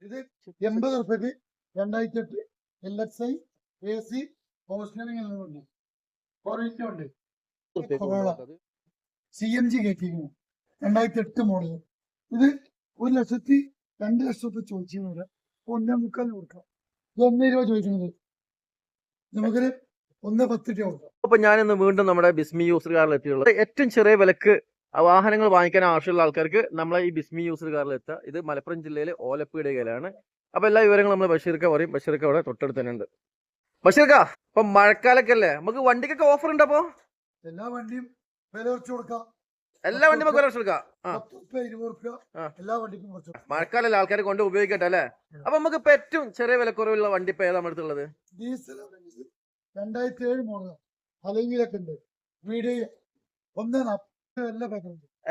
ഇത് 80 റുപ്യക്ക് 2008 LXI AC ഓപ്ഷനിങ് ഉണ്ട്. ഉണ്ട്. CNG കയറ്റിയിരിക്കുന്നു. 2008 മോഡൽ. ഇത് 1,02,00,000 രൂപ ചോദിച്ചു വരാം. 1.25 കൊടുക്കാം. 1 രൂപ ചോദിക്കുന്നത് നമുക്കൊരു 1.10 രൂപ കൊടുക്കാം. അപ്പൊ ഞാനിന്ന് വീണ്ടും നമ്മുടെ ബിസ്മി യൂസർ കാറിൽ എത്തിയുള്ളത് ഏറ്റവും ചെറിയ വിലക്ക് വാഹനങ്ങൾ വാങ്ങിക്കാൻ ആവശ്യമുള്ള ആൾക്കാർക്ക് നമ്മളെ ഈ ബിസ്മി യൂസർ കാറിൽ എത്തുക. ഇത് മലപ്പുറം ജില്ലയിലെ ഓലപ്പീടിക കയ്യിലാണ്. അപ്പൊ എല്ലാ വിവരങ്ങളും നമ്മൾ ബഷീർക്ക പറയും. ബഷീർക്ക അവിടെ തൊട്ടടുത്ത് തന്നെ ഉണ്ട്. ബഷീർക്ക, ഇപ്പൊ മഴക്കാലൊക്കെ അല്ലേ, നമുക്ക് വണ്ടിക്കൊക്കെ ഓഫർ ഉണ്ട്. അപ്പൊ എല്ലാ വണ്ടിയും വില കുറച്ച് കൊടുക്കാം. എല്ലാ വണ്ടിയും നമുക്ക് വില കുറച്ച് കൊടുക്കാം. 10 രൂപ, 20 രൂപ എല്ലാ വണ്ടിക്കും കുറച്ച്. മഴക്കാലല്ലേ, ആൾക്കാർ കൊണ്ട് ഉപയോഗിക്കട്ടെ അല്ലേ. അപ്പൊ നമുക്ക് ഇപ്പൊ ഏറ്റവും ചെറിയ വിലക്കുറവുള്ള വണ്ടി ഇപ്പൊ ഏതാ അടുത്തുള്ളത്? ഡീസൽ 2007 മോഡൽ അലവിലൊക്കെ ഉണ്ട്. വീഡിയോ 1.40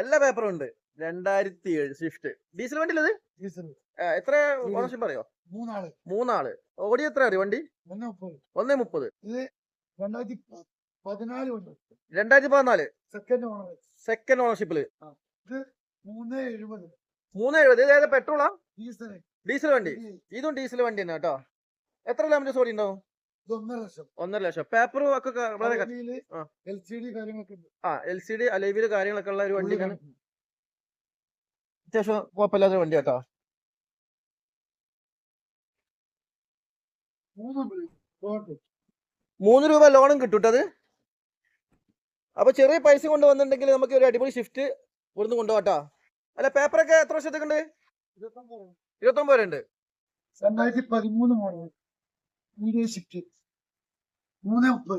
എല്ലാ പേപ്പറും ഉണ്ട്. 2007 സ്വിഫ്റ്റ് ഡീസൽ വണ്ടിയിലത്. ഡീസൽ എത്ര ഓണർഷിപ്പ് അറിയോ? 3 ആള്. ഓടി എത്ര അറിയോ വണ്ടി? 1.30. ഇത് 2014 ഉണ്ട്. 2014 സെക്കൻഡ് ഓണർഷിപ്പില്. ഇത് 3.70. 3.70. ഇത് പെട്രോളാ ഡീസൽ വണ്ടി? ഇതും ഡീസൽ വണ്ടി തന്നെ കേട്ടോ. എത്ര കിലോമീറ്റർ ഓടി ഉണ്ടാവും? 1.5 ലക്ഷം. പേപ്പറും ഒക്കെ LCD കാര്യങ്ങളൊക്കെ ഉണ്ട്. LCD അലൈവില് കാര്യങ്ങളൊക്കെ ഉള്ള ഒരു വണ്ടിയാണ്. അത്യാവശ്യം കുഴപ്പമില്ലാത്ത വണ്ടി കേട്ടോ. 3 രൂപ ലോണും കിട്ടൂട്ടത്. അപ്പൊ ചെറിയ പൈസ കൊണ്ട് വന്നിട്ടുണ്ടെങ്കിൽ നമുക്ക് ഒരു അടിപൊളി ഷിഫ്റ്റ് ഇവിടുന്ന് കൊണ്ടുപോകാട്ടോ. അല്ല, പേപ്പറൊക്കെ എത്ര വർഷത്തേക്ക് ഉണ്ട്? 29 വരെ ഉണ്ട്. 2013 മോഡൽ വീഡിയോ ഷിഫ്റ്റ് 3.30.